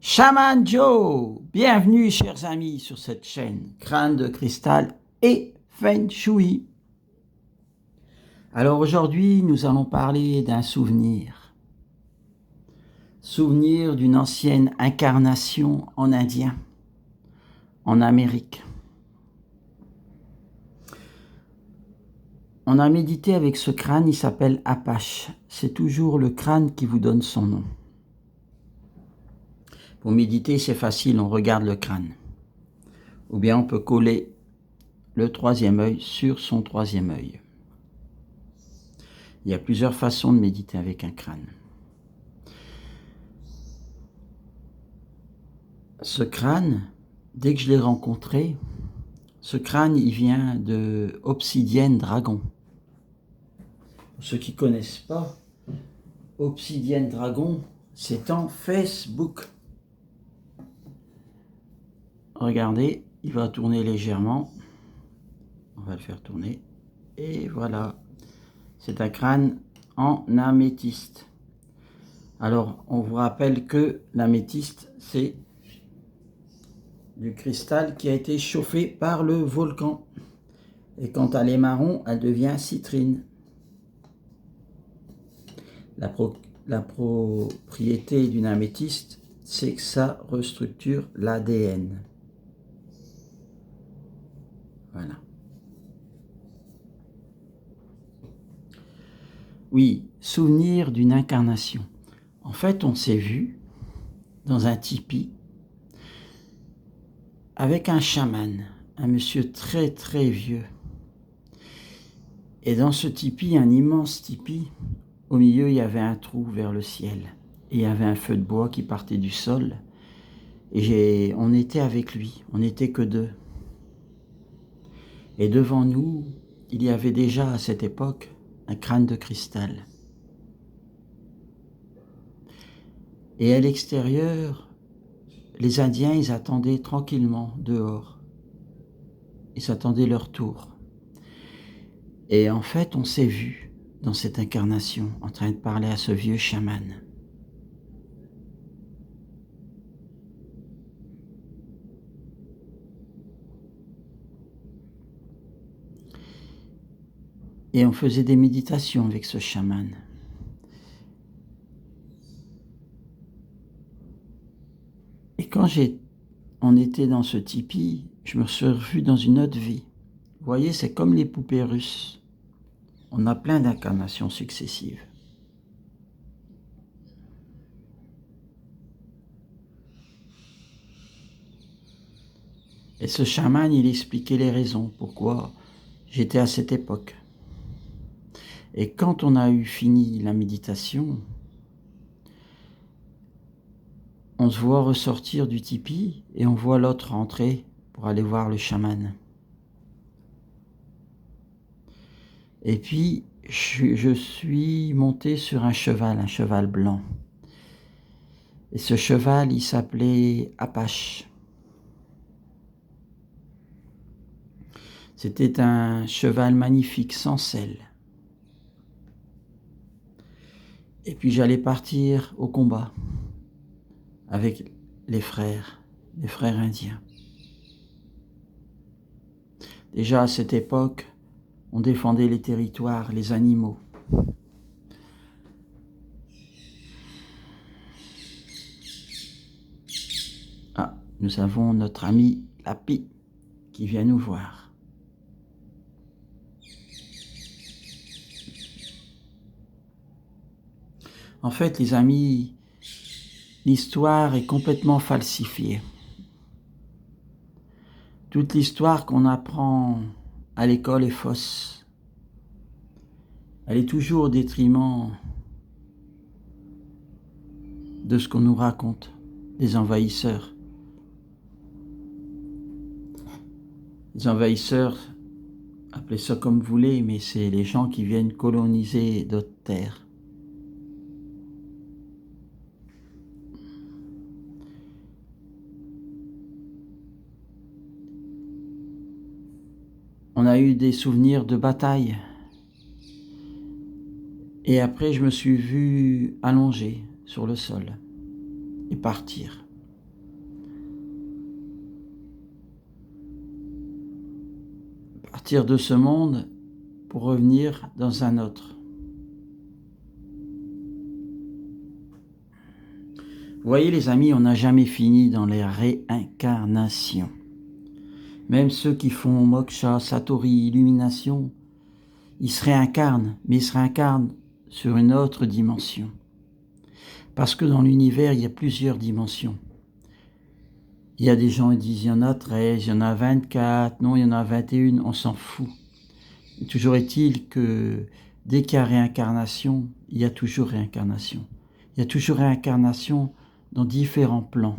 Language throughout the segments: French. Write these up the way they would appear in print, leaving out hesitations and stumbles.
Shaman Joe, bienvenue chers amis sur cette chaîne Crâne de cristal et Feng Shui. Alors aujourd'hui nous allons parler d'un souvenir. Souvenir d'une ancienne incarnation en indien, en Amérique. On a médité avec ce crâne, il s'appelle Apache. C'est toujours le crâne qui vous donne son nom. Pour méditer, c'est facile, on regarde le crâne. Ou bien on peut coller le troisième œil sur son troisième œil. Il y a plusieurs façons de méditer avec un crâne. Ce crâne, dès que je l'ai rencontré, ce crâne, il vient de Obsidienne Dragon. Pour ceux qui ne connaissent pas, Obsidienne Dragon, c'est en Facebook. Regardez, il va tourner légèrement. On va le faire tourner. Et voilà. C'est un crâne en améthyste. Alors, on vous rappelle que l'améthyste, c'est du cristal qui a été chauffé par le volcan. Et quand elle est marron, elle devient citrine. La propriété d'une améthyste, c'est que ça restructure l'ADN. Voilà. Oui, souvenir d'une incarnation. En fait, on s'est vu dans un tipi avec un chaman, un monsieur très très vieux. Et dans ce tipi, un immense tipi, au milieu il y avait un trou vers le ciel. Et il y avait un feu de bois qui partait du sol. Et on était avec lui, on n'était que deux. Et devant nous, il y avait déjà à cette époque un crâne de cristal. Et à l'extérieur, les Indiens, ils attendaient tranquillement dehors. Ils attendaient leur tour. Et en fait, on s'est vu dans cette incarnation en train de parler à ce vieux chaman. Et on faisait des méditations avec ce chaman. Et quand on était dans ce tipi, je me suis revu dans une autre vie. Vous voyez, c'est comme les poupées russes. On a plein d'incarnations successives. Et ce chaman, il expliquait les raisons pourquoi j'étais à cette époque. Et quand on a eu fini la méditation, on se voit ressortir du tipi et on voit l'autre rentrer pour aller voir le chaman. Et puis, je suis monté sur un cheval blanc. Et ce cheval, il s'appelait Apache. C'était un cheval magnifique, sans selle. Et puis j'allais partir au combat avec les frères indiens. Déjà à cette époque, on défendait les territoires, les animaux. Ah, nous avons notre ami Lapi qui vient nous voir. En fait, les amis, l'histoire est complètement falsifiée. Toute l'histoire qu'on apprend à l'école est fausse. Elle est toujours au détriment de ce qu'on nous raconte, des envahisseurs. Les envahisseurs, appelez ça comme vous voulez, mais c'est les gens qui viennent coloniser d'autres terres. On a eu des souvenirs de bataille. Et après, je me suis vu allongé sur le sol et partir. partir de ce monde pour revenir dans un autre. Vous voyez les amis, on n'a jamais fini dans les réincarnations. Même ceux qui font moksha, satori, illumination, ils se réincarnent, mais ils se réincarnent sur une autre dimension. Parce que dans l'univers, il y a plusieurs dimensions. Il y a des gens qui disent, il y en a 13, il y en a 24, non, il y en a 21, on s'en fout. Et toujours est-il que dès qu'il y a réincarnation, il y a toujours réincarnation. Il y a toujours réincarnation dans différents plans.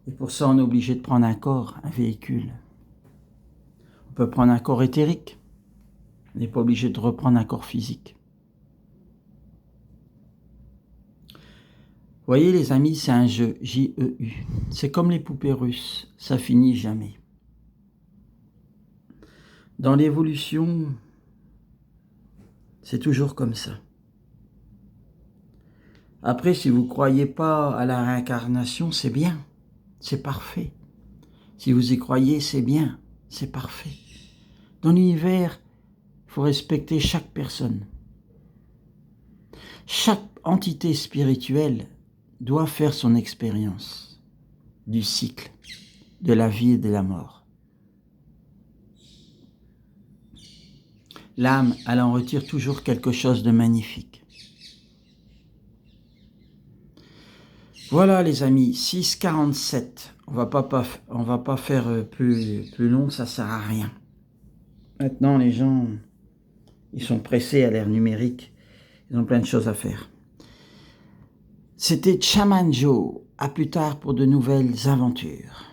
Et pour ça, on est obligé de prendre un corps, un véhicule. On peut prendre un corps éthérique. On n'est pas obligé de reprendre un corps physique. Vous voyez les amis, c'est un jeu, J-E-U. C'est comme les poupées russes, ça finit jamais. Dans l'évolution, c'est toujours comme ça. Après, si vous ne croyez pas à la réincarnation, c'est bien, c'est parfait. Si vous y croyez, c'est bien, c'est parfait. Dans l'univers, il faut respecter chaque personne. Chaque entité spirituelle doit faire son expérience du cycle, de la vie et de la mort. L'âme, elle en retire toujours quelque chose de magnifique. Voilà les amis, 6h47. On va pas faire plus long, ça sert à rien. Maintenant les gens, ils sont pressés à l'ère numérique, ils ont plein de choses à faire. C'était Shaman Joe, à plus tard pour de nouvelles aventures.